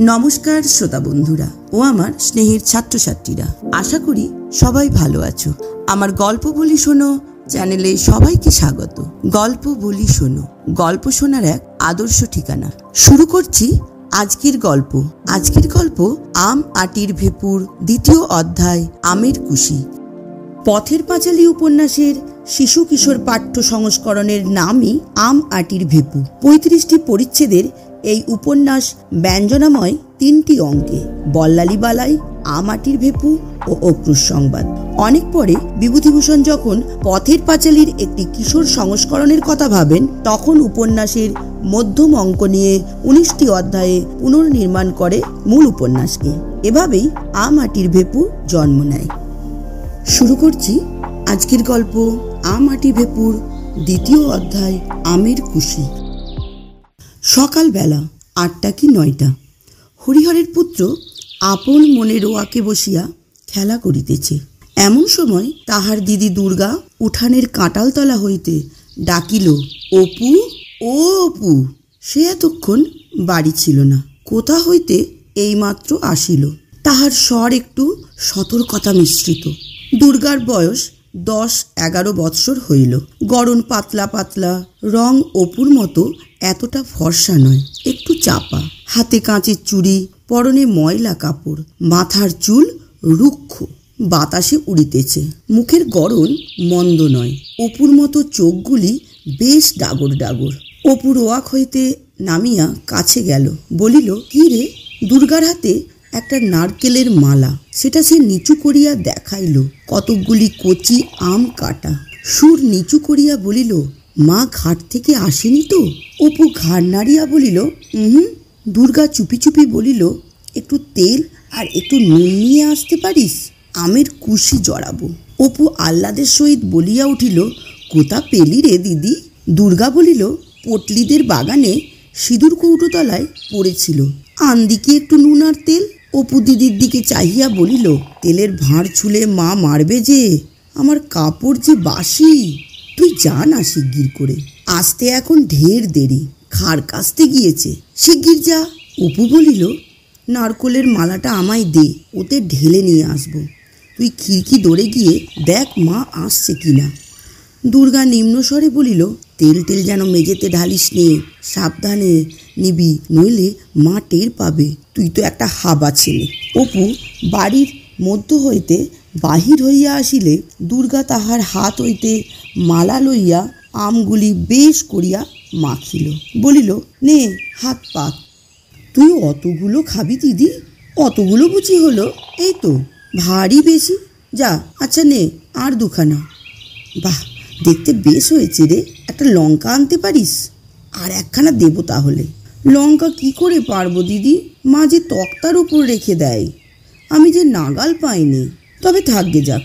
নমস্কার শ্রোতা বন্ধুরা ও আমার স্নেহের ছাত্রছাত্রীরা, আশা করি সবাই ভালো আছো। আমার গল্প বলি শোনো চ্যানেলে সবাইকে স্বাগত। গল্প বলি শোনো, গল্প শোনার এক আদর্শ ঠিকানা। শুরু করছি আজকের গল্প। আজকের গল্প আম আটির ভেপুর, দ্বিতীয় অধ্যায় আমের কুশি। পথের পাঁচালী উপন্যাসের শিশু কিশোর পাঠ্য সংস্করণের নামই আম আটির ভেপু। ৩৫টি পরিচ্ছেদের এই উপন্যাস ব্যঞ্জনাময় ৩টি অঙ্কে: বল্লালি বালাই, আম আটির ভেপু ও অক্রুশ সংবাদ। অনেক পরে বিভূতিভূষণ যখন পথের পাঁচালীর একটি কিশোর সংস্করণের কথা ভাবেন, তখন উপন্যাসের মধ্যম অঙ্ক নিয়ে ১৯টি অধ্যায়ে পুনর্নির্মাণ করে মূল উপন্যাসকে। এভাবেই আম আটির ভেপু জন্ম নেয়। শুরু করছি আজকের গল্প আম আটি ভেপুর, দ্বিতীয় অধ্যায় আমের কুশি। সকালবেলা ৮টা কি ৯টা। হরিহরের পুত্র আপন মনে রোয়াকে বসিয়া খেলা করিতেছে। এমন সময় তাহার দিদি দুর্গা উঠানের কাঁটালতলা হইতে ডাকিল, অপু ও অপু। সে এতক্ষণ বাড়ি ছিল না, কোথা হইতে এইমাত্র আসিল। তাহার স্বর একটু সতর্কতা মিশ্রিত। দুর্গার বয়স ১০-১১ বৎসর হইল। গড়ন পাতলা পাতলা, রং অপুর মতো এতটা ফর্সা নয়, একটু চাপা। হাতে কাঁচের চুড়ি, পরনে ময়লা কাপড়, মাথার চুল রুক্ষ, বাতাসে উড়িতেছে। মুখের গড়ন মন্দ নয়। অপুর মতো চোখগুলি বেশ ডাগর ডাগর। অপু রোয়াক হইতে নামিয়া কাছে গেল, বলিল, কি রে? দুর্গার হাতে একটা নারকেলের মালা, সেটা সে নিচু করিয়া দেখাইল। কতকগুলি কচি আম কাটা। সুর নিচু করিয়া বলিল, মা ঘাট থেকে আসেনি তো? অপু ঘাড় নাড়িয়া বলিল, দুর্গা চুপি চুপি বলিল, একটু তেল আর একটু নুন নিয়ে আসতে পারিস? আমের কুশি জড়াবো। অপু আহ্লাদের সহিত বলিয়া উঠিল, কোথা পেলি রে দিদি? দুর্গা বলিল, পটলিদের বাগানে সিঁদুর কৌটোতলায় পড়েছিল, আনদি কি একটু নুন আর তেল? অপু দিদির দিকে চাহিয়া বলিল, তেলের ভাঁড় ছুলে মা মারবে যে, আমার কাপড় যে বাসি। তুই যা না শিগগির করে, আসতে এখন ঢের দেরি, খাড় কাস্তে গিয়েছে, শিগগির যা। অপু বলিল, নারকলের মালাটা আমায় দে, ওতে ঢেলে নিয়ে আসবো। তুই খিড়কি দৌড়ে গিয়ে দেখ মা আসছে কিনা। দুর্গা নিম্নস্বরে বলিল, তেল টেল যেন মেঝেতে ঢালিস নে, সাবধানে নিবি, নইলে মা টের পাবে। তুই তো একটা হাবা ছেলে। অপু বাড়ির মধ্য হইতে বাহির হইয়া আসিলে দুর্গা তাহার হাত হইতে মালা লইয়া আমগুলি বেশ করিয়া মাখিল, বলিল, নে হাত পাক। তুই অতগুলো খাবি দিদি? অতগুলো বুঝি হলো? এই তো ভারী বেশি। যা, আচ্ছা নে আর দুখানা। বাহ, দেখতে বেশ হয়েছে রে। একটা লঙ্কা আনতে পারিস? আর একখানা দেবো তাহলে। লঙ্কা কি করে পারবো দিদি, মা যে তক্তার উপর রেখে দেয়, আমি যে নাগাল পাইনি। তবে থাকবে যাক,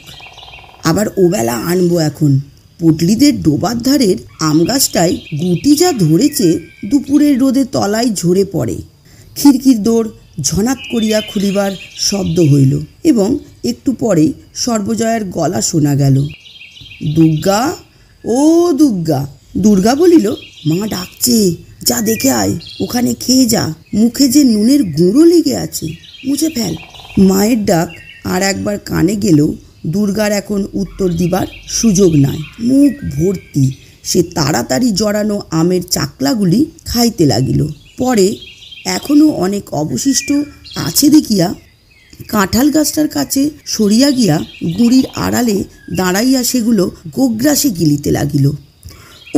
আবার ওবেলা আনবো এখন। পটলিদের ডোবার ধারের আম গাছটায় গুটি যা ধরেছে, দুপুরের রোদে তলায় ঝরে পড়ে। খিড়কির দৌড় ঝনাত করিয়া খুলিবার শব্দ হইল এবং একটু পরেই সর্বজয়ার গলা শোনা গেল, দুর্গা, ও দুর্গা। দুর্গা বলিল, মা ডাকছে, যা দেখে আয়, ওখানে খেয়ে যা, মুখে যে নুনের গুঁড়ো লেগে আছে, মুছে ফেল। মায়ের ডাক আর একবার কানে গেলেও দুর্গার এখন উত্তর দিবার সুযোগ নাই। মুখ ভর্তি সে তাড়াতাড়ি জড়ানো আমের চাকলাগুলি খাইতে লাগিল। পরে এখনও অনেক অবশিষ্ট আছে দেখিয়া কাঁঠাল গাছটার কাছে সরিয়া গিয়া গুঁড়ির আড়ালে দাঁড়াইয়া সেগুলো গোগ্রাসে গিলিতে লাগিল।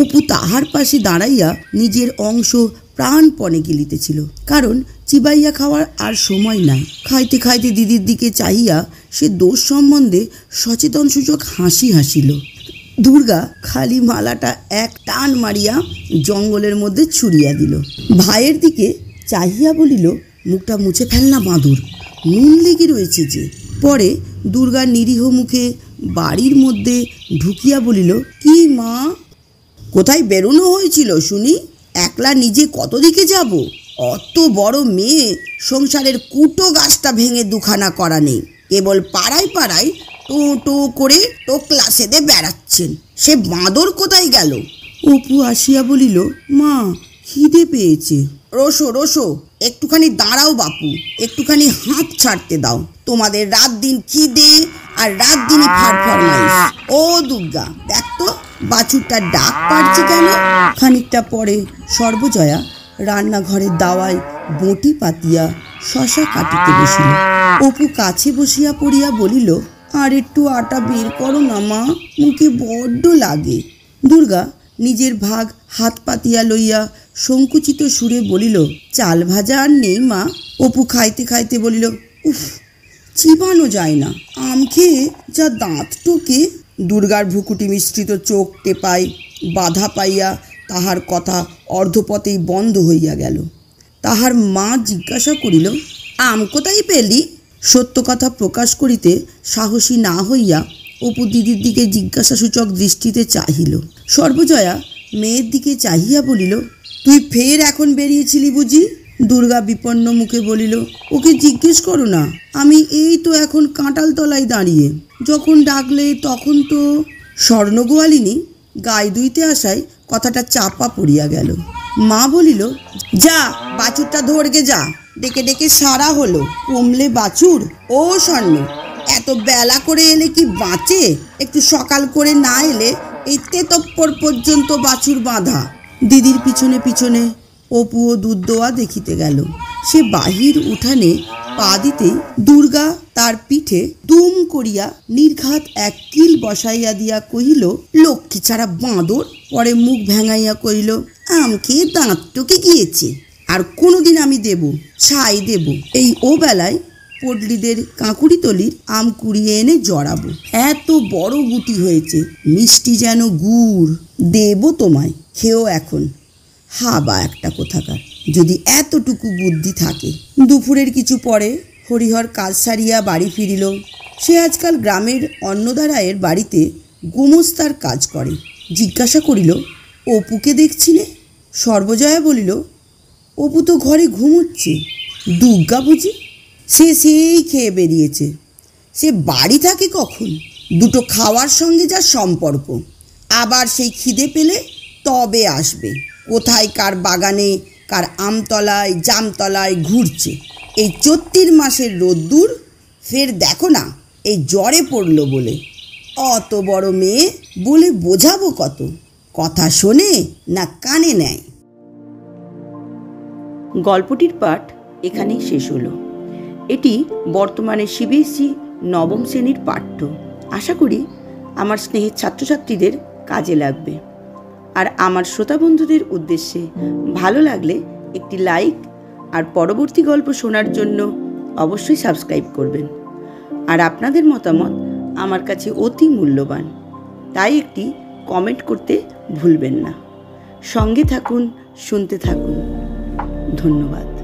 অপু তাহার পাশে দাঁড়াইয়া নিজের অংশ প্রাণপণে গিলিতেছিল, কারণ চিবাইয়া খাওয়ার আর সময় নাই। খাইতে খাইতে দিদির দিকে চাহিয়া সে দোষ সম্বন্ধে সচেতন সূচক হাসি হাসিল। দুর্গা খালি মালাটা এক টান মারিয়া জঙ্গলের মধ্যে ছুড়িয়া দিল। ভাইয়ের দিকে চাহিয়া বলিল, মুখটা মুছে ফেল না বাঁদর, নুন লেগে রয়েছে যে। পরে দুর্গা নিরীহ মুখে বাড়ির মধ্যে ঢুকিয়া বলিল, কি মা, কোথায় বেরোনো হয়েছিল শুনি? একলা নিজে কত দিকে যাব? অত বড় মেয়ে, সংসারের কুটো গাছটা ভেঙে দুখানা করা নেই, কেবল পাড়ায় পাড়ায় টো টো করে টোকলা সেদে বেড়াচ্ছেন। সে বাঁদর কোথায় গেল? অপু আসিয়া বলিল, মা খিদে পেয়েছে। রোসো রোসো, একটুখানি দাঁড়াও বাপু, একটুখানি হাঁপ ছাড়তে দাও। তোমাদের রাত দিন খিদে আর রাত দিনই ফারফরমাইশ। ও দুর্গা, দেখ তো বাছুরটা ডাক পারছে কেন? খানিকটা পরে সর্বজয়া রান্নাঘরের দাওয়ায় বঁটি পাতিয়া শশা কাটিতে বসিল। অপু কাছে বসিয়া পড়িয়া বলিল, আর একটু আটা বের করো না মা, মুখে বড্ড লাগে। দুর্গা নিজের ভাগ হাত পাতিয়া লইয়া সংকুচিত সুরে বলিল, চাল ভাজা আর নেই মা। অপু খাইতে খাইতে বলিল, উফ, চিবানো যায় না, আম খেয়ে যা দাঁত টোকে। দুর্গার ভ্রুকুটি মিশ্রিত চোখ টেপায় বাধা পাইয়া তাহার কথা অর্ধপথেই বন্ধ হইয়া গেল। তাহার মা জিজ্ঞাসা করিল, আম কোথায় পেলি? সত্য কথা প্রকাশ করিতে সাহসী না হইয়া অপু দিদির দিকে জিজ্ঞাসাসূচক দৃষ্টিতে চাহিল। সর্বজয়া মেয়ের দিকে চাহিয়া বলিল, তুই ফের এখন বেরিয়েছিলি বুঝি? দুর্গা বিপন্ন মুখে বলিল, ওকে জিজ্ঞেস করো না, আমি এই তো এখন কাঁটাল তলায় দাঁড়িয়ে, যখন ডাকলে তখন তো। স্বর্ণগোয়ালিনী গায়ে দুইতে আসায় কথাটা চাপা পড়িয়া গেল। মা বলিল, যা বাছুরটা ধরগে যা, ডেকে ডেকে সারা হলো, কমলে বাছুর। ও স্বর্ণ, এত বেলা করে এলে কি বাঁচে? একটু সকাল করে না এলে এই তেতপ্পর পর্যন্ত বাছুর বাঁধা। দিদির পিছনে পিছনে অপুও দুধ দোয়া দেখিতে গেল। সে বাহির উঠানে পা দিতেই দুর্গা তার পিঠে দুম করিয়া নির্ঘাত এক কিল বসাইয়া দিয়া কহিল, লক্ষ্মী ছাড়া বাঁদর। পরে মুখ ভেঙাইয়া কহিল, আমকে দাঁত টকে গিয়েছে, আর কোনোদিন আমি দেব, ছাই দেব। এই ও বেলায় পডলিদের কাঁকুড়িতলির আম কুড়িয়ে এনে জড়াবো, এত বড় গুটি হয়েছে, মিষ্টি যেন গুড়। দেব তোমায়, খেও এখন। হাবা একটা কোথাকার, যদি এতটুকু বুদ্ধি থাকে। দুপুরের কিছু পরে হরিহর কাজ সারিয়া বাড়ি ফিরিল। সে আজকাল গ্রামের অন্নদারায়ের বাড়িতে গোমস্তার কাজ করে। জিজ্ঞাসা করিল, অপুকে দেখছি নে? সর্বজয়া বলিল, অপু তো ঘরে ঘুমোচ্ছে। দুর্গা বুঝি? সে সেই খেয়ে বেরিয়েছে। সে বাড়ি থাকে কখন? দুটো খাওয়ার সঙ্গে যা সম্পর্ক। আবার সেই খিদে পেলে তবে আসবে। কোথায় কার বাগানে, কার আমতলায় জামতলায় ঘুরছে। এই ৩৪ মাসের রোদ্দুর, ফের দেখো না এই জ্বরে পড়ল বলে। অত বড় মেয়ে বলে বোঝাবো কত? কথা শোনে না কানে নেয়। গল্পটির পাঠ এখানেই শেষ হলো। এটি বর্তমানে সিবিএসই নবম শ্রেণীর পাঠ্য। আশা করি আমার স্নেহের ছাত্রছাত্রীদের কাজে লাগবে। আর আমার শ্রোতা বন্ধুদের উদ্দেশ্যে ভালো লাগলে একটি লাইক আর পরবর্তী গল্প শোনার জন্য অবশ্যই সাবস্ক্রাইব করবেন। আর আপনাদের মতামত আমার কাছে অতি মূল্যবান, তাই একটি কমেন্ট করতে ভুলবেন না। সঙ্গে থাকুন, শুনতে থাকুন। ধন্যবাদ।